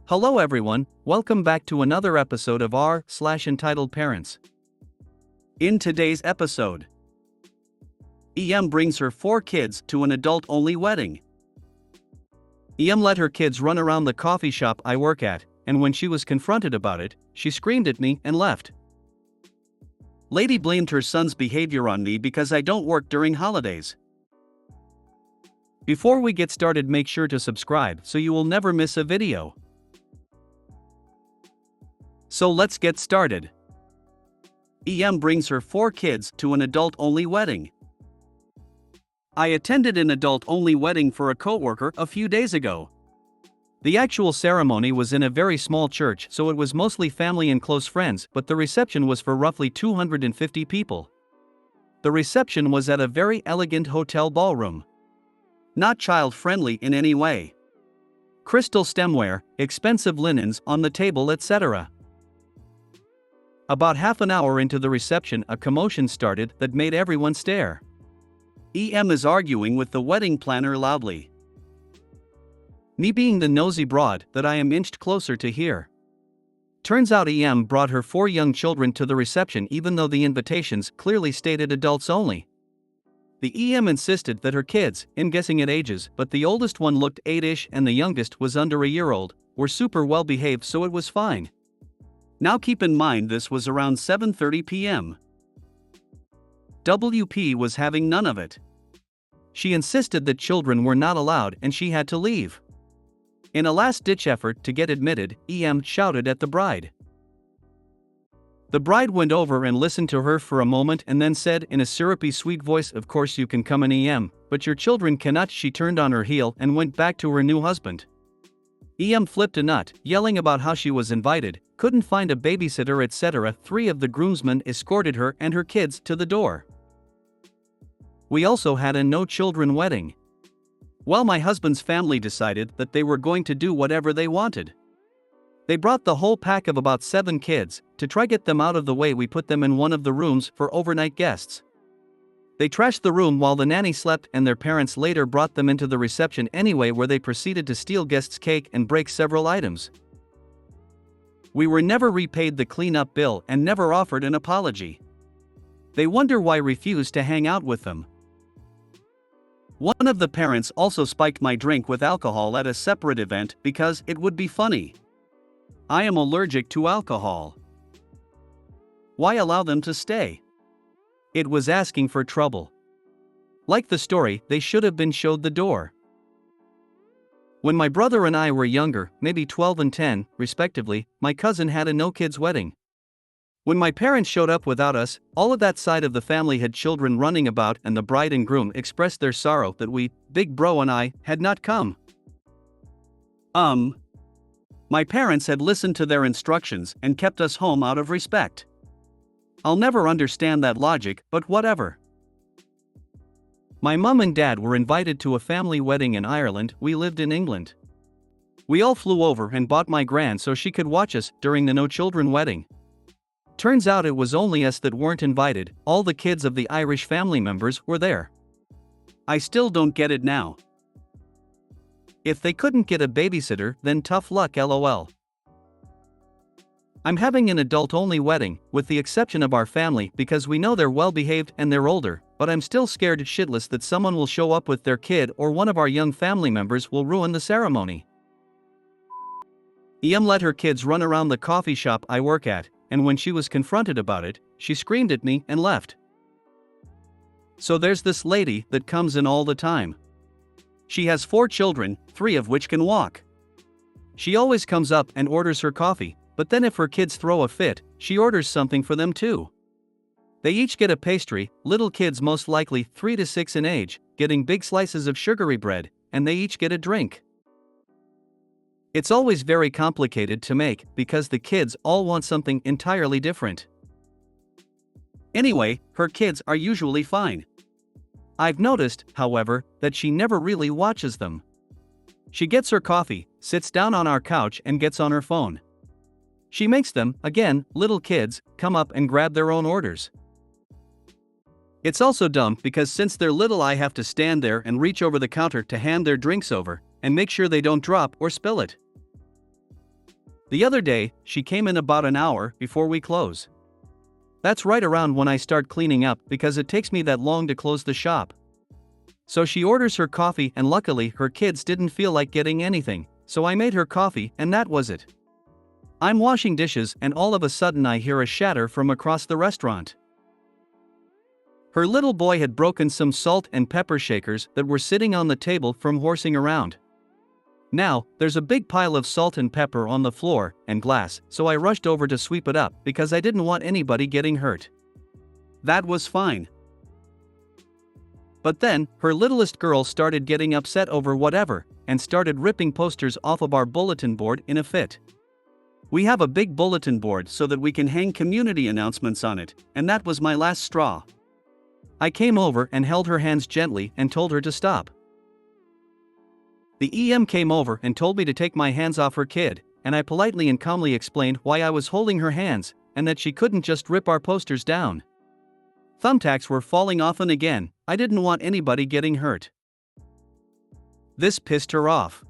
Hello everyone, welcome back to another episode of r/Entitled Parents. In today's episode, EM brings her 4 kids to an adult-only wedding. EM let her kids run around the coffee shop I work at, and when she was confronted about it, she screamed at me and left. Lady blamed her son's behavior on me because I don't work during holidays. Before we get started, make sure to subscribe so you will never miss a video. So let's get started. EM brings her 4 kids to an adult-only wedding. I attended an adult-only wedding for a coworker a few days ago. The actual ceremony was in a very small church, so it was mostly family and close friends, but the reception was for roughly 250 people. The reception was at a very elegant hotel ballroom. Not child-friendly in any way. Crystal stemware, expensive linens on the table, etc. About half an hour into the reception, a commotion started that made everyone stare. EM is arguing with the wedding planner loudly. Me being the nosy broad that I am inched closer to hear. Turns out EM brought her 4 young children to the reception even though the invitations clearly stated adults only. The EM insisted that her kids, in guessing at ages, but the oldest one looked 8-ish and the youngest was under a year old, were super well behaved, so it was fine. Now keep in mind this was around 7:30 p.m. WP was having none of it. She insisted that children were not allowed and she had to leave. In a last-ditch effort to get admitted, EM shouted at the bride. The bride went over and listened to her for a moment and then said in a syrupy sweet voice, "Of course you can come in, EM, but your children cannot." She turned on her heel and went back to her new husband. EM flipped a nut, yelling about how she was invited, couldn't find a babysitter, etc. 3 of the groomsmen escorted her and her kids to the door. We also had a no-children wedding. Well, my husband's family decided that they were going to do whatever they wanted. They brought the whole pack of about 7 kids. To try get them out of the way, we put them in one of the rooms for overnight guests. They trashed the room while the nanny slept, and their parents later brought them into the reception anyway, where they proceeded to steal guests' cake and break several items. We were never repaid the cleanup bill and never offered an apology. They wonder why I refused to hang out with them. One of the parents also spiked my drink with alcohol at a separate event because it would be funny. I am allergic to alcohol. Why allow them to stay? It was asking for trouble. Like the story, they should have been showed the door. When my brother and I were younger, maybe 12 and 10, respectively, my cousin had a no-kids wedding. When my parents showed up without us, all of that side of the family had children running about, and the bride and groom expressed their sorrow that we, Big Bro and I, had not come. My parents had listened to their instructions and kept us home out of respect. I'll never understand that logic, but whatever. My mum and dad were invited to a family wedding in Ireland. We lived in England. We all flew over and bought my gran so she could watch us during the no-children wedding. Turns out it was only us that weren't invited. All the kids of the Irish family members were there. I still don't get it now. If they couldn't get a babysitter, then tough luck, lol. I'm having an adult-only wedding, with the exception of our family, because we know they're well-behaved and they're older, but I'm still scared shitless that someone will show up with their kid or one of our young family members will ruin the ceremony. EM let her kids run around the coffee shop I work at, and when she was confronted about it, she screamed at me and left. So there's this lady that comes in all the time. She has 4 children, 3 of which can walk. She always comes up and orders her coffee. But then if her kids throw a fit, she orders something for them too. They each get a pastry, little kids most likely 3 to 6 in age, getting big slices of sugary bread, and they each get a drink. It's always very complicated to make because the kids all want something entirely different. Anyway, her kids are usually fine. I've noticed, however, that she never really watches them. She gets her coffee, sits down on our couch and gets on her phone. She makes them, again, little kids, come up and grab their own orders. It's also dumb because since they're little, I have to stand there and reach over the counter to hand their drinks over, and make sure they don't drop or spill it. The other day, she came in about an hour before we close. That's right around when I start cleaning up because it takes me that long to close the shop. So she orders her coffee and luckily her kids didn't feel like getting anything, so I made her coffee and that was it. I'm washing dishes and all of a sudden I hear a shatter from across the restaurant. Her little boy had broken some salt and pepper shakers that were sitting on the table from horsing around. Now, there's a big pile of salt and pepper on the floor and glass, so I rushed over to sweep it up because I didn't want anybody getting hurt. That was fine. But then, her littlest girl started getting upset over whatever, and started ripping posters off of our bulletin board in a fit. We have a big bulletin board so that we can hang community announcements on it, and that was my last straw. I came over and held her hands gently and told her to stop. The EM came over and told me to take my hands off her kid, and I politely and calmly explained why I was holding her hands, and that she couldn't just rip our posters down. Thumbtacks were falling off and again, I didn't want anybody getting hurt. This pissed her off.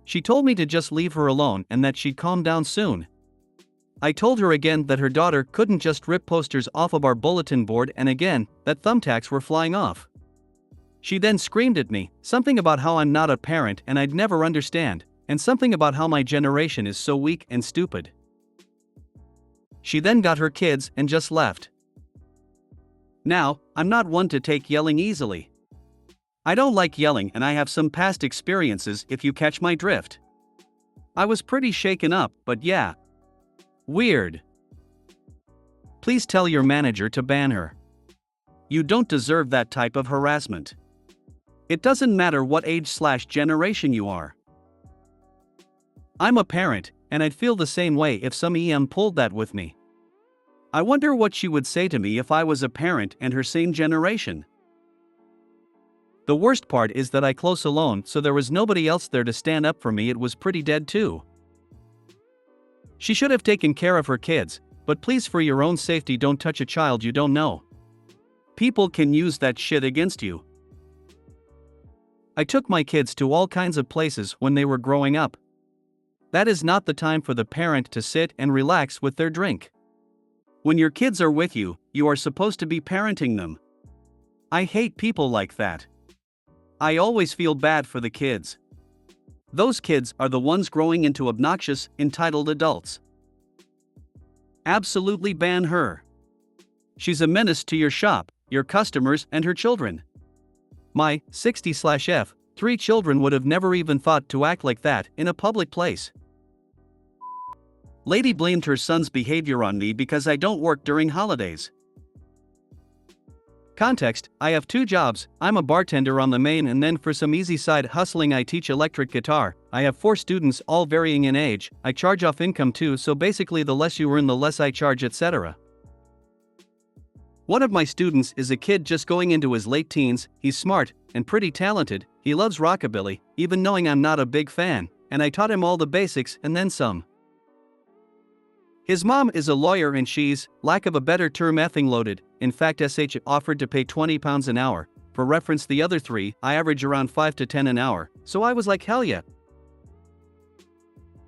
She told me to just leave her alone and that she'd calm down soon. I told her again that her daughter couldn't just rip posters off of our bulletin board and again, that thumbtacks were flying off. She then screamed at me, something about how I'm not a parent and I'd never understand, and something about how my generation is so weak and stupid. She then got her kids and just left. Now, I'm not one to take yelling easily. I don't like yelling and I have some past experiences if you catch my drift. I was pretty shaken up, but yeah. Weird. Please tell your manager to ban her. You don't deserve that type of harassment. It doesn't matter what age/generation you are. I'm a parent, and I'd feel the same way if some EM pulled that with me. I wonder what she would say to me if I was a parent and her same generation. The worst part is that I close alone, so there was nobody else there to stand up for me. It was pretty dead too. She should have taken care of her kids, but please, for your own safety, don't touch a child you don't know. People can use that shit against you. I took my kids to all kinds of places when they were growing up. That is not the time for the parent to sit and relax with their drink. When your kids are with you, you are supposed to be parenting them. I hate people like that. I always feel bad for the kids. Those kids are the ones growing into obnoxious, entitled adults. Absolutely ban her. She's a menace to your shop, your customers, and her children. My 60/F, 3 children would have never even thought to act like that in a public place. Lady blamed her son's behavior on me because I don't work during holidays. Context: I have 2 jobs. I'm a bartender on the main, and then for some easy side hustling I teach electric guitar. I have 4 students, all varying in age. I charge off income too, so basically the less you earn the less I charge, etc. One of my students is a kid just going into his late teens. He's smart and pretty talented. He loves rockabilly, even knowing I'm not a big fan, and I taught him all the basics and then some. His mom is a lawyer and she's, lack of a better term, effing loaded. In fact, SH offered to pay £20 an hour. For reference, the other 3, I average around 5 to 10 an hour, so I was like, hell yeah.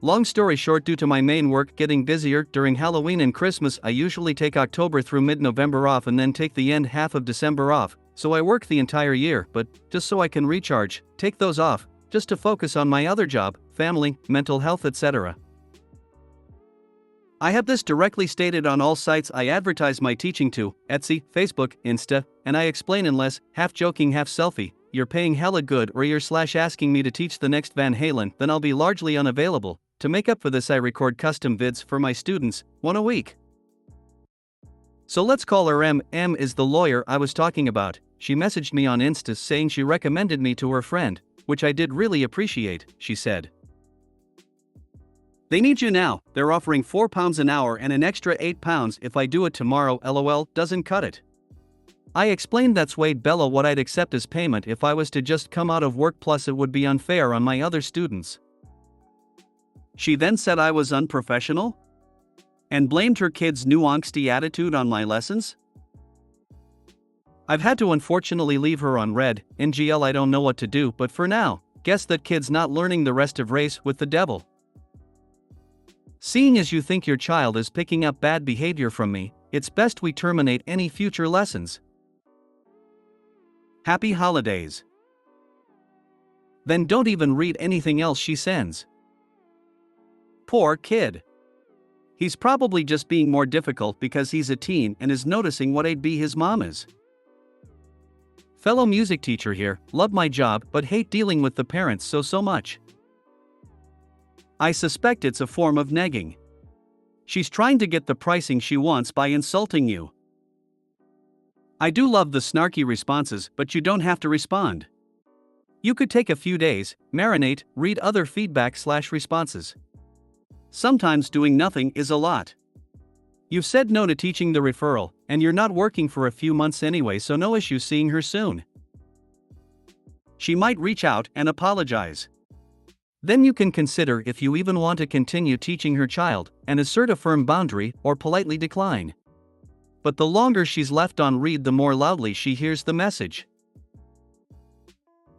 Long story short, due to my main work getting busier during Halloween and Christmas, I usually take October through mid-November off and then take the end half of December off, so I work the entire year, but just so I can recharge, take those off, just to focus on my other job, family, mental health, etc. I have this directly stated on all sites I advertise my teaching to, Etsy, Facebook, Insta, and I explain in less, half joking, half selfie, you're paying hella good or you're asking me to teach the next Van Halen, then I'll be largely unavailable. To make up for this, I record custom vids for my students, 1 a week. So let's call her M. M is the lawyer I was talking about. She messaged me on Insta saying she recommended me to her friend, which I did really appreciate, she said. They need you now. They're offering £4 an hour and an extra £8 if I do it tomorrow. LOL, doesn't cut it. I explained that's way below what I'd accept as payment if I was to just come out of work, plus it would be unfair on my other students. She then said I was unprofessional? And blamed her kid's new angsty attitude on my lessons? I've had to unfortunately leave her on red. NGL, I don't know what to do, but for now, guess that kid's not learning the rest of race with the devil. Seeing as you think your child is picking up bad behavior from me, it's best we terminate any future lessons. Happy holidays. Then don't even read anything else she sends. Poor kid. He's probably just being more difficult because he's a teen and is noticing what I'd be his mom is. Fellow music teacher here, love my job but hate dealing with the parents so much. I suspect it's a form of negging. She's trying to get the pricing she wants by insulting you. I do love the snarky responses, but you don't have to respond. You could take a few days, marinate, read other feedback/responses. Sometimes doing nothing is a lot. You've said no to teaching the referral, and you're not working for a few months anyway, so no issue seeing her soon. She might reach out and apologize. Then you can consider if you even want to continue teaching her child, and assert a firm boundary or politely decline. But the longer she's left on read, the more loudly she hears the message.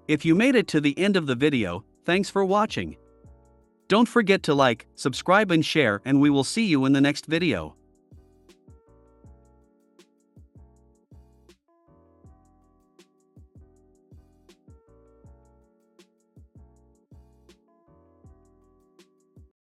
If you made it to the end of the video, thanks for watching. Don't forget to like, subscribe and share, and we will see you in the next video.